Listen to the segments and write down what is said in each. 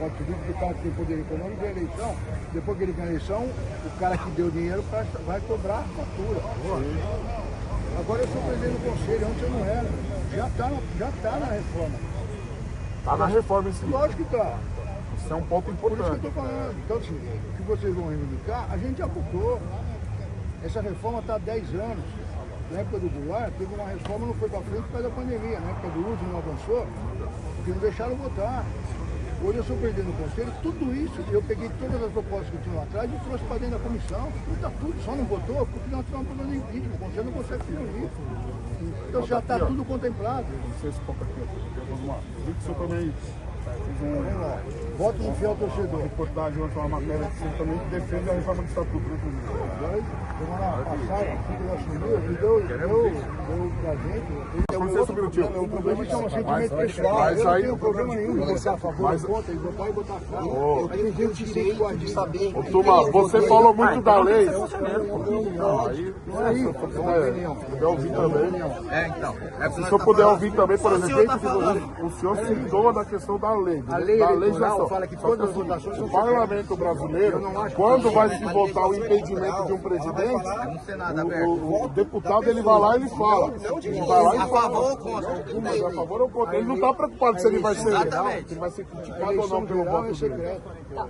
pode subir, porque o cara que tem poder econômico ganha eleição. Depois que ele ganha eleição, o cara que deu dinheiro vai cobrar a fatura. Agora eu sou presidente do conselho, antes eu não era. Já tá na reforma. Tá na reforma esse. Lógico que tá. Isso é um ponto Por isso importante. que eu tô falando. Então, assim, o que vocês vão reivindicar, a gente já votou. Essa reforma está há 10 anos. Na época do Goulart, teve uma reforma, não foi para frente por causa da pandemia. Na época do uso não avançou, porque não deixaram votar. Hoje eu sou presidente do conselho, tudo isso, eu peguei todas as propostas que tinham lá atrás e trouxe para dentro da comissão. Está tudo, só não votou porque nós estamos fazendo impeachment, o conselho não consegue se reunir. Então já está tudo contemplado. Não sei se pouco aqui, vamos lá. Vi que o senhor também Vamos lá. Voto no fiel torcedor. reportagem, uma matéria que o senhor também defende a reforma do estatuto, né, presidente? Vamos lá, passaram, assim que ele assumiu, ele deu pra gente. Só licença um minutinho. O problema é um sentimento pessoal. Mas Eu não aí- tenho problema nenhum de votar a favor ou contra, ele votar e votar contra. Eu tenho direito de saber. Ô, Turma, você falou muito da lei. Aí, se puder ouvir também. Então. Se o senhor puder ouvir também, por exemplo, o senhor citou da questão da lei. A lei da eleitoral legislação. fala que todas as votações são O parlamento brasileiro, quando vai se votar o impedimento de um presidente, o deputado ele vai lá e ele fala. Ele vai lá e A fala. favor ou contra? Mas a favor ou contra? Ele não está preocupado se ele vai ser legal, se ele vai ser criticado ou não pelo voto dele.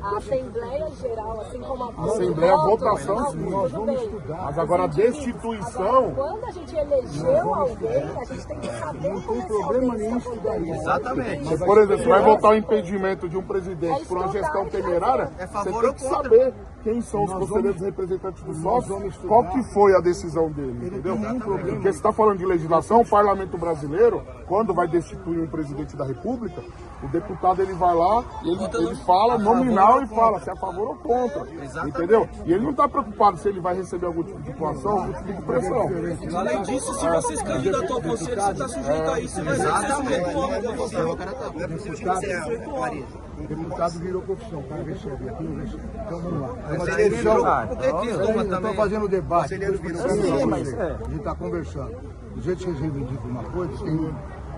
A Assembleia Geral, assim como a Assembleia, votação, sim. nós vamos estudar. Mas agora a destituição. Quando a gente elegeu alguém, a gente tem que saber como esse problema alguém nenhum está estudar isso. Exatamente. Por exemplo, você vai votar o impedimento de um presidente por uma gestão temerária, É você favor tem ou que contra? saber quem são os conselheiros representantes do sócio, qual que foi a decisão dele, entendeu? Porque você está falando de legislação, o parlamento brasileiro, quando vai destituir um presidente da república, o deputado ele vai lá e ele fala nominal e fala se é a favor ou contra, entendeu? E ele não está preocupado se ele vai receber algum tipo de coação, algum tipo de pressão. Além disso, se você se candidatou ao conselho, você está sujeito a isso. Mas O deputado virou profissão, o cara recebe, aqui não recebe. Então vamos lá. Estou fazendo debate. A gente está conversando. Do jeito que vocês reivindicam uma coisa, tem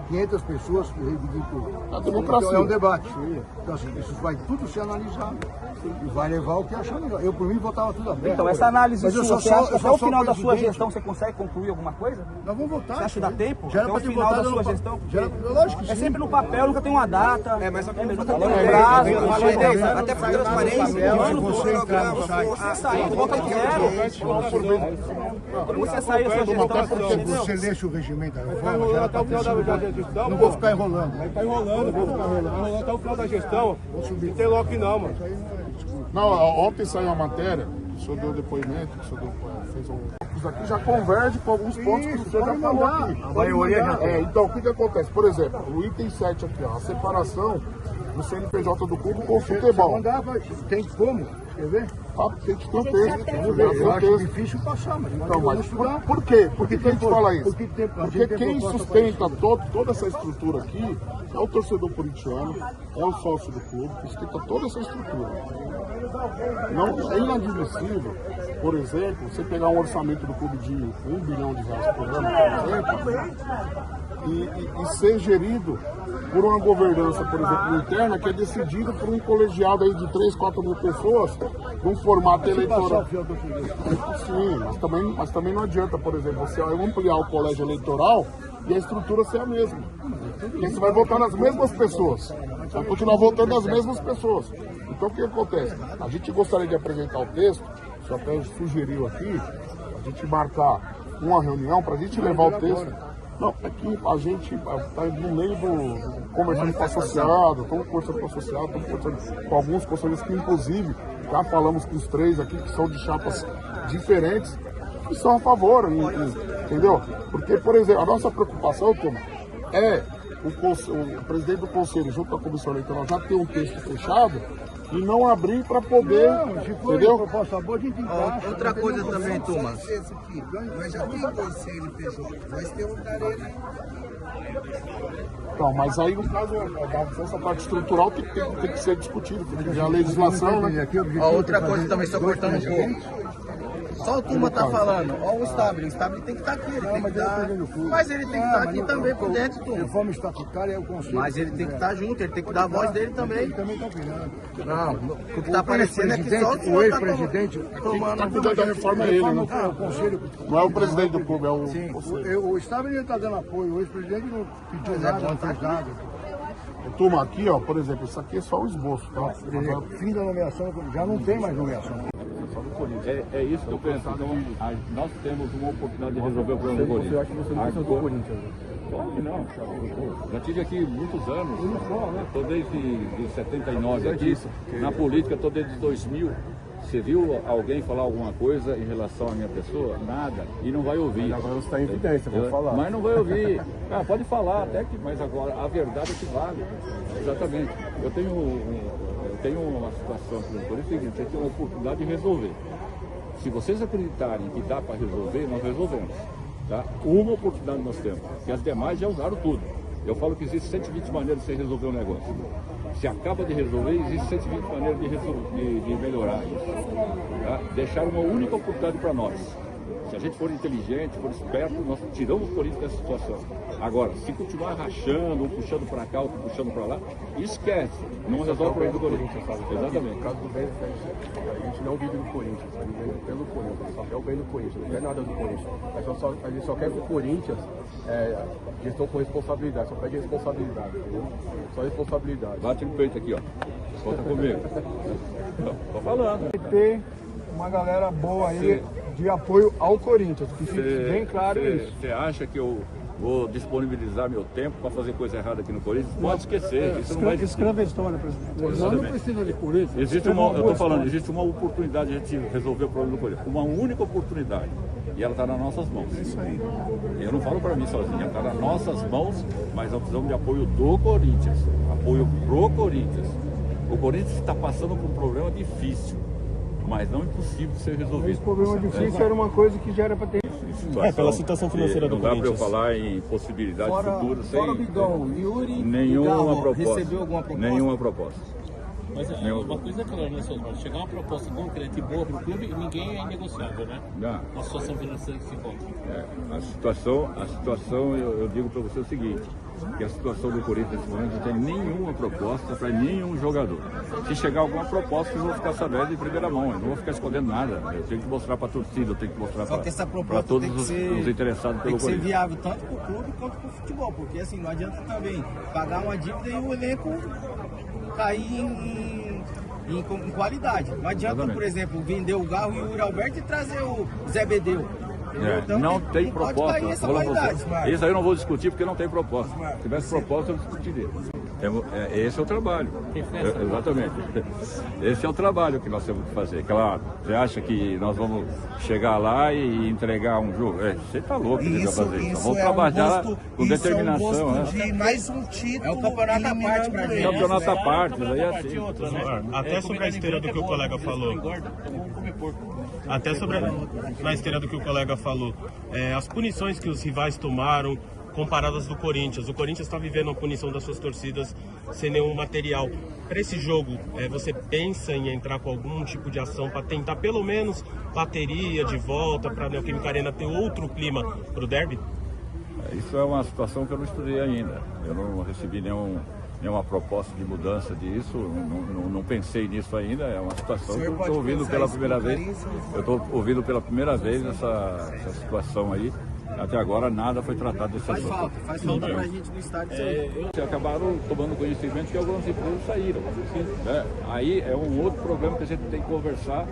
500 pessoas que reivindicam. A democracia. Então é um debate. Então assim, isso vai tudo ser analisado. E vai levar o que achar melhor. Eu, por mim, votava tudo aberto. Então, essa análise Mas eu sua, sou você acha que eu até sou o final da sua presidente. gestão você consegue concluir alguma coisa? Nós vamos votar. Você acha que dá tempo? Já era Até pra o ter final da votado sua no- gestão? Já era- lógico que É sim. sempre no papel, nunca tem uma data. mas só que nunca não tem um tem prazo. até por transparência. Se você entrar no site, Você sair, volta do zero. Quando você sair da sua gestão, entendeu? você lê o regimento da reforma, já era pra ter sido. Não vou ficar enrolando. Vai ficar enrolando, vai enrolar até o final da gestão. Não tem lock não, mano. Não, ontem saiu uma matéria, que o senhor deu depoimento, que o senhor fez um... Isso aqui já converge com alguns pontos que o senhor já falou aqui. A maioria já tem. Então, o que acontece? Por exemplo, o item 7 aqui, ó, a separação do CNPJ do clube com o futebol. Mandava, tem como? Quer ver? Tem que ter um texto. Vamos ver. Eu acho difícil passar, mas Então, vamos mas estudar. por quê? Por que a gente fala isso? Porque Quem sustenta toda essa estrutura aqui é o torcedor corintiano, é o sócio do clube, que sustenta toda essa estrutura. Não, é inadmissível, por exemplo, você pegar um orçamento do clube de R$1 bilhão por ano, por exemplo, e ser gerido por uma governança, por exemplo, interna, que é decidido por um colegiado aí de 3, 4 mil pessoas, num formato eleitoral. Sim, mas também não adianta, por exemplo, você ampliar o colégio eleitoral e a estrutura ser a mesma. Porque você vai votar nas mesmas pessoas. Você vai continuar votando nas mesmas pessoas. Então o que acontece? A gente gostaria de apresentar o texto, o senhor até sugeriu aqui, a gente marcar uma reunião para a gente levar o texto. Não, é que a gente está no meio do conversando com o associado, estamos conversando com o associado, estamos conversando com alguns conselheiros que, inclusive, já falamos com os 3 aqui, que são de chapas diferentes, que são a favor, entendeu? Porque, por exemplo, a nossa preocupação, Toma, é o presidente do conselho, junto com a comissão eleitoral, já ter um texto fechado e não abrir para poder, entendeu? Proposta boa, a gente encaixa. Outra coisa também, turma. Mas já tem 2 CNPJ, nós temos da arena. Então, mas aí no caso, essa parte estrutural tem que ser discutida, tem que ver a legislação, né? Outra coisa também, só cortando um pouco. Só o Turma tá falando, ó o Stabile tem que estar aqui, ele tem que estar. Mas ele tem que estar aqui também por dentro, Turma. Reforma estatutária é o conselho. Mas ele tem que estar junto, ele tem que dar a voz dele também. Ele também está opinando. Não, o que tá aparecendo é que só o O Turma tá Quem ex-presidente. está cuidando da reforma é ele, né? É o conselho. Não é o presidente do clube, é o Sim, conselho. o Estado está dando apoio, o ex-presidente não pediu nada, não fez nada. Turma, aqui, ó, por exemplo, isso aqui é só o esboço, tá? Fim da nomeação, já não tem mais nomeação. É isso que eu penso. Então, nós temos uma oportunidade de resolver o problema do Corinthians. Eu acho que você não precisa do Corinthians. Claro que não. Já tive aqui muitos anos. Estou desde 79 aqui. Na política estou desde 2000. Você viu alguém falar alguma coisa em relação à minha pessoa? Nada. E não vai ouvir. Agora você está em evidência, vou falar. Mas não vai ouvir. Pode falar até que, mas agora a verdade é que vale. Exatamente. Eu tenho uma situação aqui por isso é o seguinte, eu tenho uma oportunidade de resolver. Se vocês acreditarem que dá para resolver, nós resolvemos. Tá? Uma oportunidade nós temos, que as demais já usaram tudo. Eu falo que existe 120 maneiras de você resolver um negócio. Se acaba de resolver, existe 120 maneiras de melhorar isso. Tá? Deixar uma única oportunidade para nós. Se a gente for inteligente, for esperto, nós tiramos o Corinthians dessa situação. Agora, se continuar rachando, um puxando para cá, outro puxando para lá, esquece. Não resolve o problema do Corinthians. Exatamente. No caso do bem, a gente não vive do Corinthians, a gente vive pelo Corinthians, só quer o bem do Corinthians, não quer nada do Corinthians. A gente só quer que o Corinthians gestão com responsabilidade, só pede responsabilidade, entendeu? Só responsabilidade. Bate no peito aqui, ó. Conta comigo. Tô falando. Ter uma galera boa aí de apoio ao Corinthians, que fique bem claro isso. Você acha que eu vou disponibilizar meu tempo para fazer coisa errada aqui no Corinthians? Pode esquecer. Isso não vai existir. Escreva a história, presidente. Não precisa de Corinthians. Existe eu estou falando, existe uma oportunidade de a gente resolver o problema do Corinthians. Uma única oportunidade. E ela está nas nossas mãos. Isso aí. Eu não falo para mim sozinho, ela está nas nossas mãos, mas nós precisamos de apoio do Corinthians. Apoio pro Corinthians. O Corinthians está passando por um problema difícil, mas não impossível de ser resolvido. Esse problema difícil era uma coisa que já era para ter. Pela situação financeira do Corinthians. Não dá para eu falar em possibilidades futuras sem nenhuma proposta. Recebeu alguma proposta? Nenhuma proposta. Mas uma coisa é clara, né, senhor Osmar? Chegar uma proposta concreta e boa para o clube, ninguém é negociável, né? Não. A situação financeira que se encontra. A situação eu digo para você o seguinte, que a situação do Corinthians nesse momento não tem nenhuma proposta para nenhum jogador. Se chegar alguma proposta, eu vou ficar sabendo em primeira mão, eu não vou ficar escondendo nada. Eu tenho que mostrar para a torcida, eu tenho que mostrar para todos os interessados pelo Corinthians. Tem que ser viável tanto para o clube quanto para o futebol, porque assim, não adianta também pagar uma dívida e o elenco cair em qualidade. Não adianta, Exatamente. Por exemplo, vender o Garro e o Yuri Alberto e trazer o Zé Bedeu. Então, não tem proposta. Essa qualidade, isso aí eu não vou discutir porque não tem proposta. Se tivesse proposta, eu discutiria. Esse é o trabalho. Exatamente. Esse é o trabalho que nós temos que fazer. Claro, você acha que nós vamos chegar lá e entregar um jogo? Você está louco de fazer isso. Vamos trabalhar com determinação. De mais um título. É o campeonato à parte para gente. É o campeonato à parte, aí é assim. Até sobre a esteira do que o colega falou. Até sobre na esteira do que o colega falou. As punições que os rivais tomaram comparadas do Corinthians. O Corinthians está vivendo a punição das suas torcidas sem nenhum material. Para esse jogo, você pensa em entrar com algum tipo de ação para tentar pelo menos bateria de volta para a Neoquímica Arena ter outro clima para o derby? Isso é uma situação que eu não estudei ainda. Eu não recebi nenhuma proposta de mudança disso, não pensei nisso ainda. É uma situação que eu estou ouvindo pela primeira vez. Eu estou ouvindo pela primeira vez essa situação aí. Até agora nada foi tratado desse assunto. Faz falta pra gente no estádio. Acabaram tomando conhecimento que algumas empresas saíram. Aí é um outro problema que a gente tem que conversar.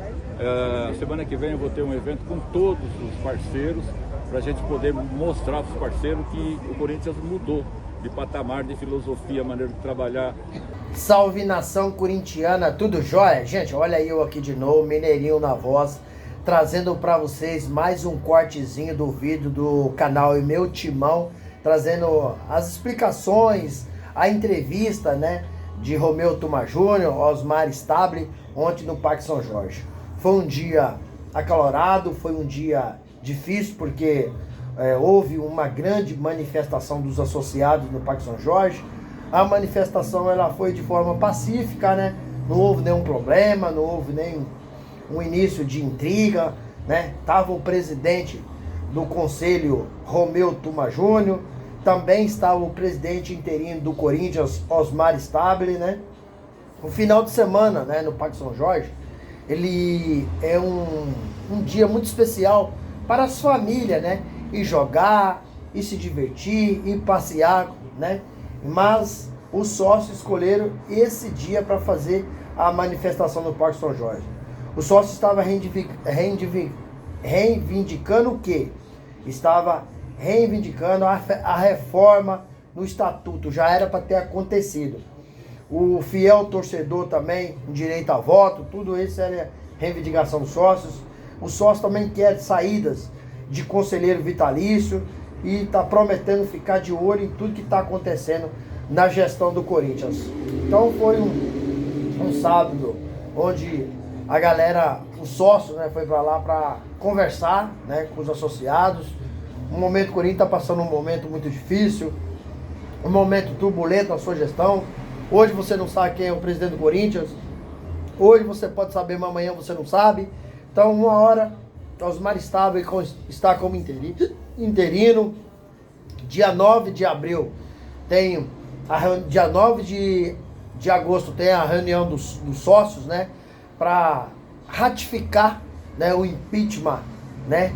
Semana que vem eu vou ter um evento com todos os parceiros para a gente poder mostrar para os parceiros que o Corinthians mudou de patamar, de filosofia, maneira de trabalhar. Salve nação corintiana, tudo jóia? Gente, olha eu aqui de novo, Mineirinho na voz, trazendo para vocês mais um cortezinho do vídeo do canal E Meu Timão, trazendo as explicações, a entrevista, né, de Romeu Tuma Júnior, Osmar Stabile, ontem no Parque São Jorge. Foi um dia acalorado, foi um dia difícil, porque houve uma grande manifestação dos associados no Parque São Jorge. A manifestação ela foi de forma pacífica, né? Não houve nenhum problema, não houve nem um início de intriga. né? Tava o presidente do conselho, Romeu Tuma Júnior, também estava o presidente interino do Corinthians, Osmar Stabile, né? O final de semana, né, no Parque São Jorge, ele é um dia muito especial para as famílias, né? Ir jogar, ir se divertir, ir passear, né? Mas os sócios escolheram esse dia para fazer a manifestação no Parque São Jorge. O sócio estava reivindicando o quê? Estava reivindicando a reforma no estatuto, já era para ter acontecido. O fiel torcedor também, direito a voto, tudo isso era reivindicação dos sócios. O sócio também quer saídas de conselheiro vitalício e está prometendo ficar de olho em tudo que está acontecendo na gestão do Corinthians. Então foi um sábado onde a galera, o sócio, né, foi para lá para conversar, né, com os associados. O momento o Corinthians está passando um momento muito difícil, um momento turbulento na sua gestão. Hoje você não sabe quem é o presidente do Corinthians. Hoje você pode saber, mas amanhã você não sabe. Então, uma hora, Osmar Stabile está como interino. Dia 9 de abril tem dia 9 de agosto tem a reunião dos sócios, né, para ratificar, né, o impeachment, né,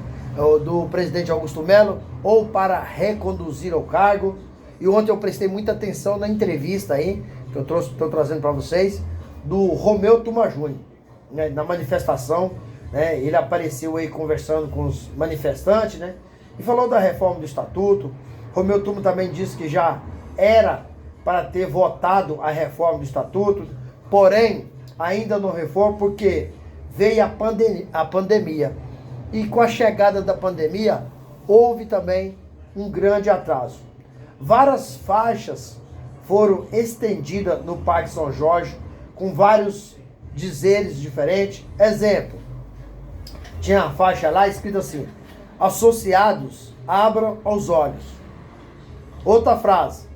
do presidente Augusto Melo, ou para reconduzir ao cargo. E ontem eu prestei muita atenção na entrevista aí, que eu estou trazendo para vocês, do Romeu Tuma Júnior, né, na manifestação, né, ele apareceu aí conversando com os manifestantes, né, e falou da reforma do estatuto. Romeu Tuma também disse que já era para ter votado a reforma do estatuto, porém ainda não reforma porque veio a pandemia. E com a chegada da pandemia, houve também um grande atraso. Várias faixas foram estendidas no Parque São Jorge, com vários dizeres diferentes. Exemplo, tinha a faixa lá escrita assim: associados, abram os olhos. Outra frase: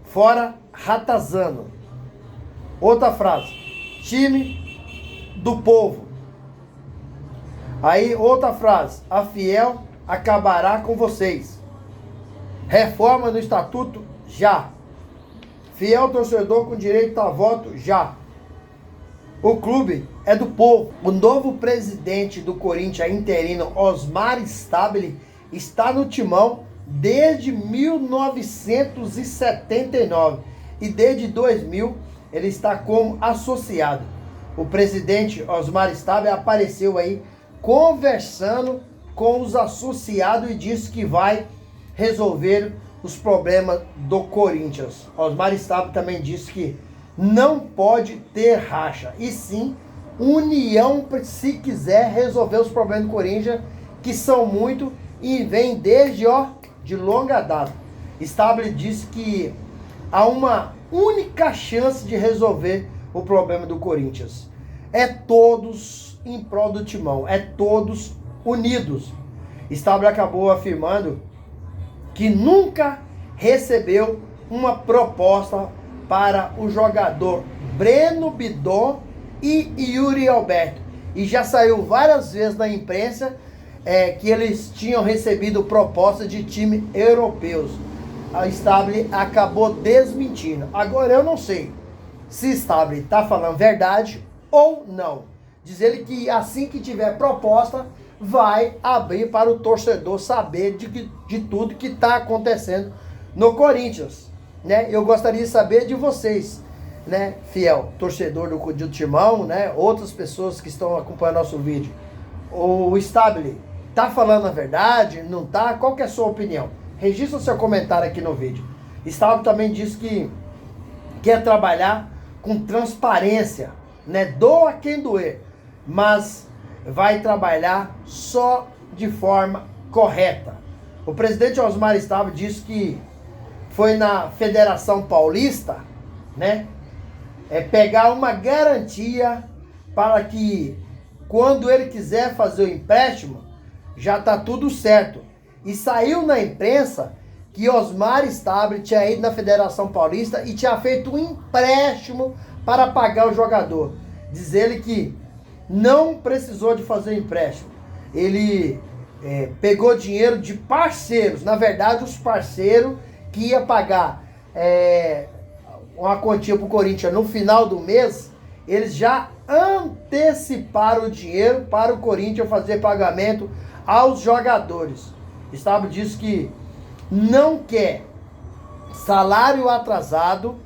fora Ratazano. Outra frase: time do povo. Aí outra frase: a Fiel acabará com vocês. Reforma no estatuto já. Fiel torcedor com direito a voto já. O clube é do povo. O novo presidente do Corinthians interino, Osmar Stabile, está no timão desde 1979 e desde 2000 ele está como associado. O presidente Osmar Stabile apareceu aí conversando com os associados e disse que vai resolver os problemas do Corinthians. Osmar Stabile também disse que não pode ter racha, e sim união se quiser resolver os problemas do Corinthians, que são muito e vem desde de longa data. Stabile disse que há uma única chance de resolver o problema do Corinthians. É todos em prol do timão, é todos unidos. Stabile acabou afirmando que nunca recebeu uma proposta para o jogador Breno Bidon e Yuri Alberto. E já saiu várias vezes na imprensa que eles tinham recebido propostas de times europeus. A Stabile acabou desmentindo. Agora eu não sei se Stabile está falando verdade ou não. Diz ele que assim que tiver proposta, vai abrir para o torcedor saber de tudo que está acontecendo no Corinthians, né? Eu gostaria de saber de vocês, né, fiel torcedor do Timão, né, outras pessoas que estão acompanhando nosso vídeo. O Stabile tá falando a verdade? Não tá? Qual que é a sua opinião? Registra o seu comentário aqui no vídeo. Stabile também disse que quer trabalhar com transparência, né? Doa quem doer, mas vai trabalhar só de forma correta. O presidente Osmar Stabile disse que foi na Federação Paulista, né, pegar uma garantia para que quando ele quiser fazer o empréstimo, já tá tudo certo. E saiu na imprensa que Osmar Stabile tinha ido na Federação Paulista e tinha feito um empréstimo para pagar o jogador. Diz ele que não precisou de fazer o empréstimo. ele pegou dinheiro de parceiros. Na verdade, os parceiros que ia pagar uma quantia para o Corinthians no final do mês, eles já anteciparam o dinheiro para o Corinthians fazer pagamento aos jogadores. O Estado diz que não quer salário atrasado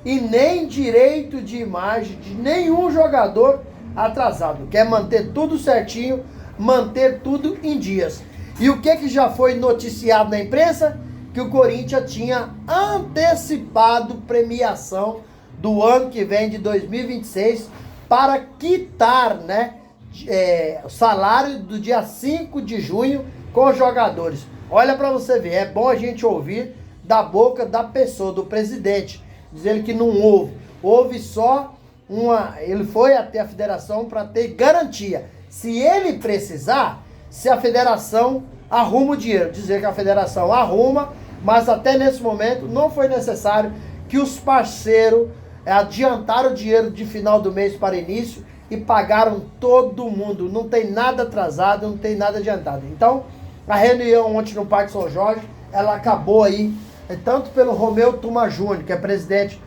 e nem direito de imagem de nenhum jogador atrasado. Quer manter tudo certinho, manter tudo em dias. E o que já foi noticiado na imprensa? Que o Corinthians tinha antecipado premiação do ano que vem, de 2026, para quitar, né, o salário do dia 5 de junho com os jogadores. Olha para você ver, é bom a gente ouvir da boca da pessoa, do presidente, dizendo que não houve. Houve só ele foi até a federação para ter garantia. Se ele precisar, se a federação arruma o dinheiro, dizer que a federação arruma, mas até nesse momento não foi necessário, que os parceiros adiantaram o dinheiro de final do mês para início e pagaram todo mundo. Não tem nada atrasado, não tem nada adiantado. Então, a reunião ontem no Parque São Jorge, ela acabou aí, tanto pelo Romeu Tuma Júnior, que é presidente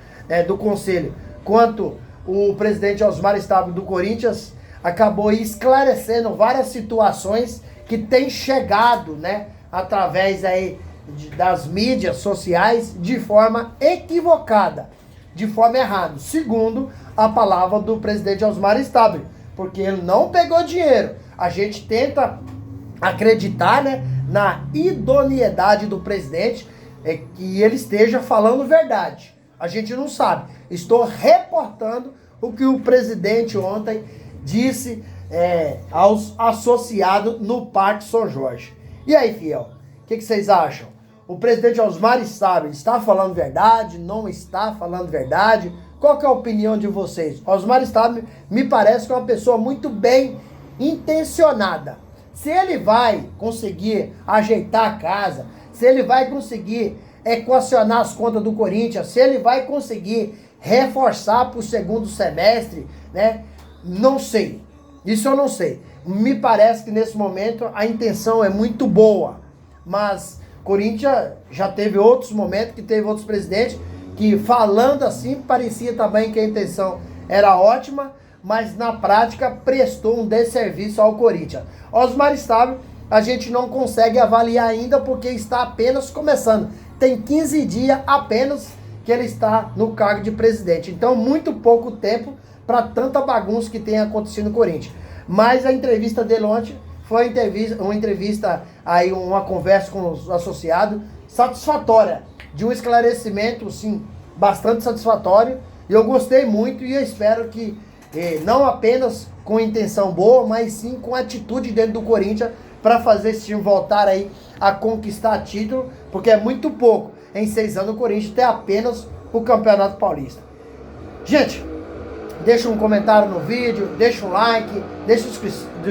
do conselho, quanto o presidente Osmar Stabile do Corinthians, acabou aí esclarecendo várias situações que têm chegado, né, através aí das mídias sociais de forma equivocada, de forma errada, segundo a palavra do presidente Osmar Stabile, porque ele não pegou dinheiro. A gente tenta acreditar, né, na idoneidade do presidente, que ele esteja falando verdade. A gente não sabe. Estou reportando o que o presidente ontem disse aos associados no Parque São Jorge. E aí, fiel, o que vocês acham? O presidente Osmar Stabile está falando verdade? Não está falando verdade? Qual que é a opinião de vocês? Osmar Stabile me parece que é uma pessoa muito bem intencionada. Se ele vai conseguir ajeitar a casa, se ele vai conseguir equacionar as contas do Corinthians, se ele vai conseguir reforçar para o segundo semestre, né? Não sei. Isso eu não sei. Me parece que nesse momento a intenção é muito boa, mas Corinthians já teve outros momentos, que teve outros presidentes que, falando assim, parecia também que a intenção era ótima, mas na prática prestou um desserviço ao Corinthians. Osmar Stabile, a gente não consegue avaliar ainda porque está apenas começando. Tem 15 dias apenas que ele está no cargo de presidente. Então, muito pouco tempo para tanta bagunça que tem acontecido no Corinthians. Mas a entrevista dele ontem foi uma entrevista, aí uma conversa com os associados, satisfatória, de um esclarecimento, sim, bastante satisfatório. E eu gostei muito e eu espero que, não apenas com intenção boa, mas sim com atitude dentro do Corinthians, para fazer esse time voltar aí a conquistar título, porque é muito pouco em 6 anos o Corinthians ter apenas o Campeonato Paulista. Gente, deixa um comentário no vídeo, deixa um like, deixa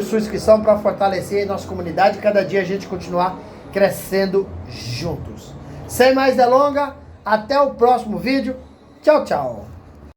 sua inscrição para fortalecer nossa comunidade e cada dia a gente continuar crescendo juntos. Sem mais delongas, até o próximo vídeo. Tchau, tchau.